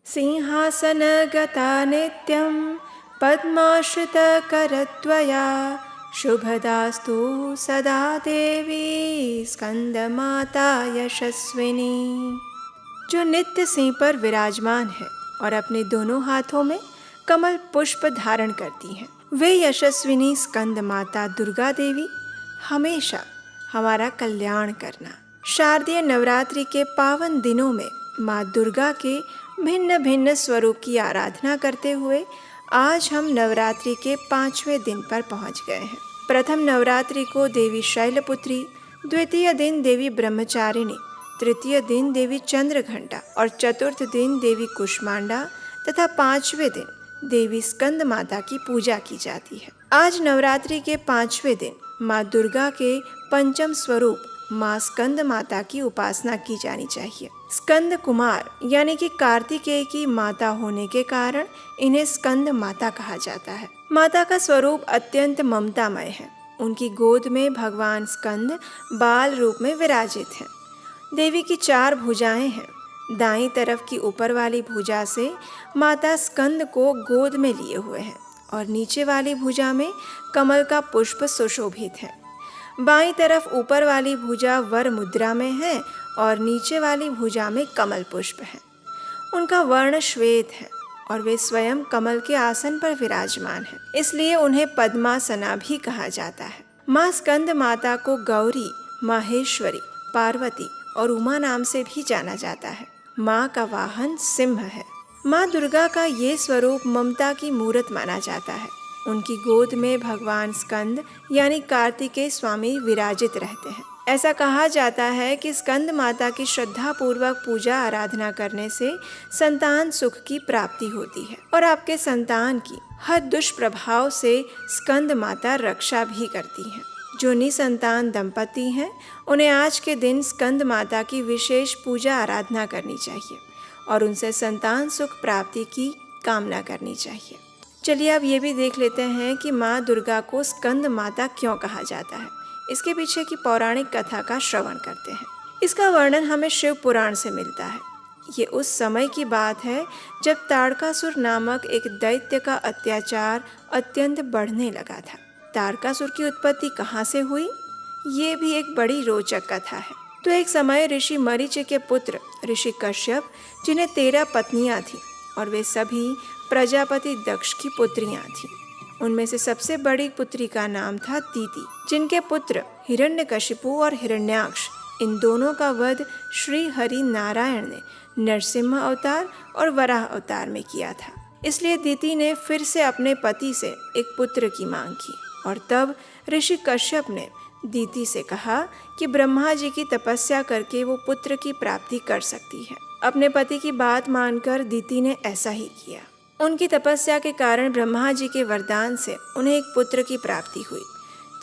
सिंहासनगता नित्यं पद्माश्रितकरत्वया शुभदास्तु सदा देवी स्कंदमाता यशस्विनी। जो नित्य सिंह पर विराजमान है और अपने दोनों हाथों में कमल पुष्प धारण करती हैं, वे यशस्विनी स्कंद माता दुर्गा देवी हमेशा हमारा कल्याण करना। शारदीय नवरात्रि के पावन दिनों में माँ दुर्गा के भिन्न भिन्न स्वरूप की आराधना करते हुए आज हम नवरात्रि के 5वें दिन पर पहुँच गए हैं। प्रथम नवरात्रि को देवी शैलपुत्री, द्वितीय दिन देवी ब्रह्मचारिणी, तृतीय दिन देवी चंद्रघंटा और चतुर्थ दिन देवी कुष्मांडा तथा 5वें दिन देवी स्कंद माता की पूजा की जाती है। आज नवरात्रि के 5वें दिन माँ दुर्गा के पंचम स्वरूप माँ स्कंद माता की उपासना की जानी चाहिए। स्कंद कुमार यानी कि कार्तिकेय की माता होने के कारण इन्हें स्कंद माता कहा जाता है। माता का स्वरूप अत्यंत ममतामय है। उनकी गोद में भगवान स्कंद बाल रूप में विराजित हैं। देवी की 4 भुजाएं हैं। दाईं तरफ की ऊपर वाली भुजा से माता स्कंद को गोद में लिए हुए हैं और नीचे वाली भुजा में कमल का पुष्प सुशोभित है। बाईं तरफ ऊपर वाली भुजा वर मुद्रा में है और नीचे वाली भुजा में कमल पुष्प है। उनका वर्ण श्वेत है और वे स्वयं कमल के आसन पर विराजमान हैं, इसलिए उन्हें पद्मासना भी कहा जाता है। माँ स्कंद माता को गौरी, माहेश्वरी, पार्वती और उमा नाम से भी जाना जाता है। माँ का वाहन सिंह है। माँ दुर्गा का ये स्वरूप ममता की मूर्त माना जाता है। उनकी गोद में भगवान स्कंद यानी कार्तिकेय स्वामी विराजित रहते हैं। ऐसा कहा जाता है कि स्कंद माता की श्रद्धा पूर्वक पूजा आराधना करने से संतान सुख की प्राप्ति होती है और आपके संतान की हर दुष्प्रभाव से स्कंद माता रक्षा भी करती हैं। जो निसंतान दंपति हैं उन्हें आज के दिन स्कंद माता की विशेष पूजा आराधना करनी चाहिए और उनसे संतान सुख प्राप्ति की कामना करनी चाहिए। चलिए अब ये भी देख लेते हैं कि माँ दुर्गा को स्कंद माता क्यों कहा जाता है। इसके पीछे की पौराणिक कथा का श्रवण करते हैं। इसका वर्णन हमें शिव पुराण से मिलता है। ये उस समय की बात है जब ताड़कासुर नामक एक दैत्य का अत्याचार अत्यंत बढ़ने लगा था। तारकासुर की उत्पत्ति कहाँ से हुई, ये भी एक बड़ी रोचक कथा है। तो एक समय ऋषि मरीचि के पुत्र ऋषि कश्यप, जिन्हें 13 पत्नियां थीं और वे सभी प्रजापति दक्ष की पुत्रियां थीं। उनमें से सबसे बड़ी पुत्री का नाम था दीति, जिनके पुत्र हिरण्यकशिपु और हिरण्याक्ष, इन दोनों का वध श्री हरि नारायण ने नरसिम्हा अवतार और वराह अवतार में किया था। इसलिए दीति ने फिर से अपने पति से एक पुत्र की मांग की और तब ऋषि कश्यप ने दीति से कहा कि ब्रह्मा जी की तपस्या करके वो पुत्र की प्राप्ति कर सकती है। अपने पति की बात मानकर दीति ने ऐसा ही किया। उनकी तपस्या के कारण ब्रह्मा जी के वरदान से उन्हें एक पुत्र की प्राप्ति हुई,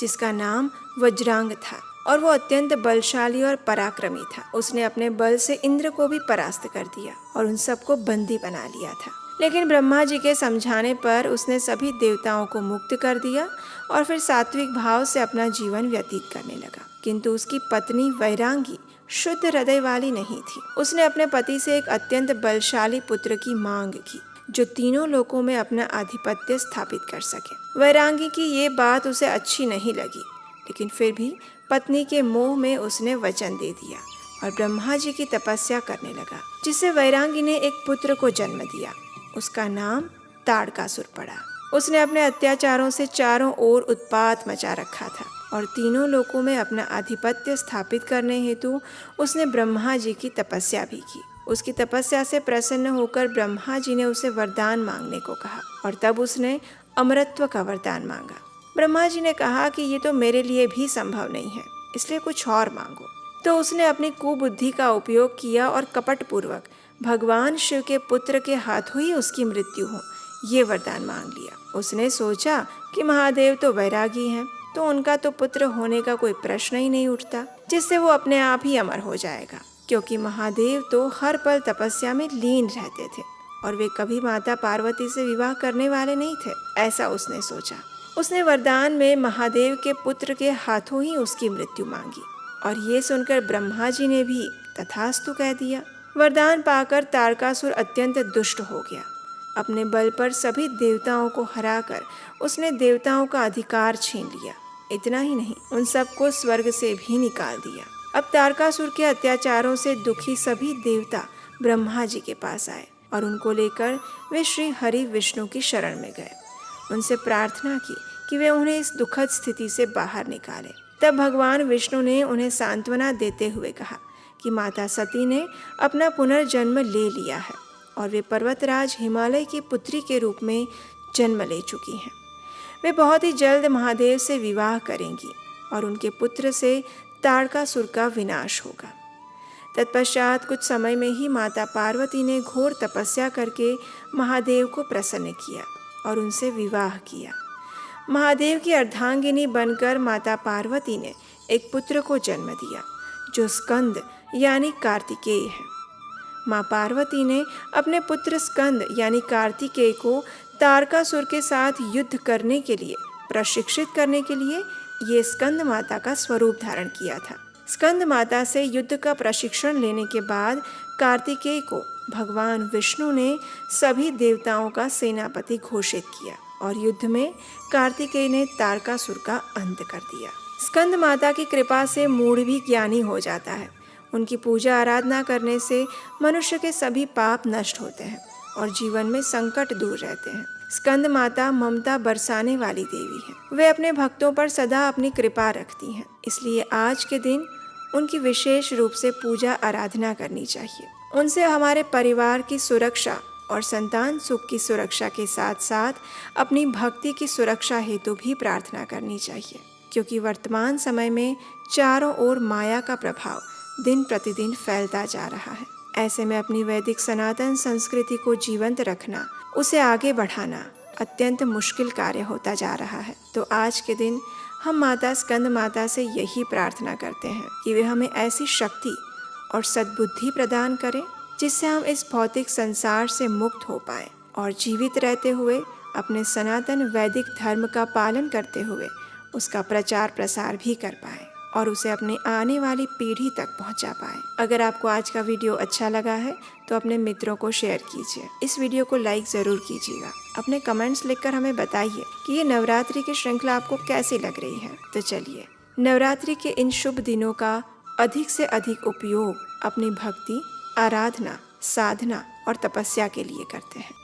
जिसका नाम वज्रांग था और वो अत्यंत बलशाली और पराक्रमी था। उसने अपने बल से इंद्र को भी परास्त कर दिया और उन सबको बंदी बना लिया था। लेकिन ब्रह्मा जी के समझाने पर उसने सभी देवताओं को मुक्त कर दिया और फिर सात्विक भाव से अपना जीवन व्यतीत करने लगा। किंतु उसकी पत्नी वैरांगी शुद्ध हृदय वाली नहीं थी। उसने अपने पति से एक अत्यंत बलशाली पुत्र की मांग की, जो तीनों लोकों में अपना आधिपत्य स्थापित कर सके। वैरांगी की ये बात उसे अच्छी नहीं लगी, लेकिन फिर भी पत्नी के मोह में उसने वचन दे दिया और ब्रह्मा जी की तपस्या करने लगा, जिससे वैरांगी ने एक पुत्र को जन्म दिया। उसका नाम ताड़कासुर पड़ा। उसने अपने अत्याचारों से चारों ओर उत्पात मचा रखा था और तीनों लोकों में अपना आधिपत्य स्थापित करने हेतु उसने ब्रह्मा जी की तपस्या भी की। उसकी तपस्या से प्रसन्न होकर ब्रह्मा जी ने उसे वरदान मांगने को कहा और तब उसने अमरत्व का वरदान मांगा। ब्रह्मा जी ने कहा कि ये तो मेरे लिए भी संभव नहीं है, इसलिए कुछ और मांगो। तो उसने अपनी कुबुद्धि का उपयोग किया और कपटपूर्वक भगवान शिव के पुत्र के हाथों ही उसकी मृत्यु हो, ये वरदान मांग लिया। उसने सोचा कि महादेव तो वैरागी हैं, तो उनका तो पुत्र होने का कोई प्रश्न ही नहीं उठता, जिससे वो अपने आप ही अमर हो जाएगा, क्योंकि महादेव तो हर पल तपस्या में लीन रहते थे और वे कभी माता पार्वती से विवाह करने वाले नहीं थे। ऐसा उसने सोचा। उसने वरदान में महादेव के पुत्र के हाथों ही उसकी मृत्यु मांगी और ये सुनकर ब्रह्मा जी ने भी तथास्तु कह दिया। वरदान पाकर तारकासुर अत्यंत दुष्ट हो गया। अपने बल पर सभी देवताओं को हराकर उसने देवताओं का अधिकार छीन लिया। इतना ही नहीं, उन सबको स्वर्ग से भी निकाल दिया। अब तारकासुर के अत्याचारों से दुखी सभी देवता ब्रह्मा जी के पास आए और उनको लेकर वे श्री हरि विष्णु की शरण में गए। उनसे प्रार्थना की कि वे उन्हें इस दुखद स्थिति से बाहर निकालें। तब भगवान विष्णु ने उन्हें सांत्वना देते हुए कहा कि माता सती ने अपना पुनर्जन्म ले लिया है और वे पर्वतराज हिमालय की पुत्री के रूप में जन्म ले चुकी हैं। वे बहुत ही जल्द महादेव से विवाह करेंगी और उनके पुत्र से तारकासुर का विनाश होगा। तत्पश्चात कुछ समय में ही माता पार्वती ने घोर तपस्या करके महादेव को प्रसन्न किया और उनसे विवाह किया। महादेव की अर्धांगिनी बनकर माता पार्वती ने एक पुत्र को जन्म दिया जो स्कंद यानी कार्तिकेय है। माँ पार्वती ने अपने पुत्र स्कंद यानी कार्तिकेय को तारकासुर के साथ युद्ध करने के लिए प्रशिक्षित करने के लिए ये स्कंद माता का स्वरूप धारण किया था। स्कंद माता से युद्ध का प्रशिक्षण लेने के बाद कार्तिकेय को भगवान विष्णु ने सभी देवताओं का सेनापति घोषित किया और युद्ध में कार्तिकेय ने तारकासुर का अंत कर दिया। स्कंद माता की कृपा से मूढ़ भी ज्ञानी हो जाता है। उनकी पूजा आराधना करने से मनुष्य के सभी पाप नष्ट होते हैं और जीवन में संकट दूर रहते हैं। स्कंद माता ममता बरसाने वाली देवी हैं। वे अपने भक्तों पर सदा अपनी कृपा रखती हैं। इसलिए आज के दिन उनकी विशेष रूप से पूजा आराधना करनी चाहिए। उनसे हमारे परिवार की सुरक्षा और संतान सुख की सुरक्षा के साथ साथ अपनी भक्ति की सुरक्षा हेतु भी प्रार्थना करनी चाहिए, क्योंकि वर्तमान समय में चारों ओर माया का प्रभाव दिन प्रतिदिन फैलता जा रहा है। ऐसे में अपनी वैदिक सनातन संस्कृति को जीवंत रखना, उसे आगे बढ़ाना अत्यंत मुश्किल कार्य होता जा रहा है। तो आज के दिन हम माता स्कंद माता से यही प्रार्थना करते हैं कि वे हमें ऐसी शक्ति और सद्बुद्धि प्रदान करें जिससे हम इस भौतिक संसार से मुक्त हो पाएं और जीवित रहते हुए अपने सनातन वैदिक धर्म का पालन करते हुए उसका प्रचार प्रसार भी कर पाएं और उसे अपने आने वाली पीढ़ी तक पहुंचा पाएं। अगर आपको आज का वीडियो अच्छा लगा है तो अपने मित्रों को शेयर कीजिए। इस वीडियो को लाइक ज़रूर कीजिएगा। अपने कमेंट्स लिखकर हमें बताइए कि ये नवरात्रि की श्रृंखला आपको कैसी लग रही है। तो चलिए नवरात्रि के इन शुभ दिनों का अधिक से अधिक उपयोग अपनी भक्ति, आराधना, साधना और तपस्या के लिए करते हैं।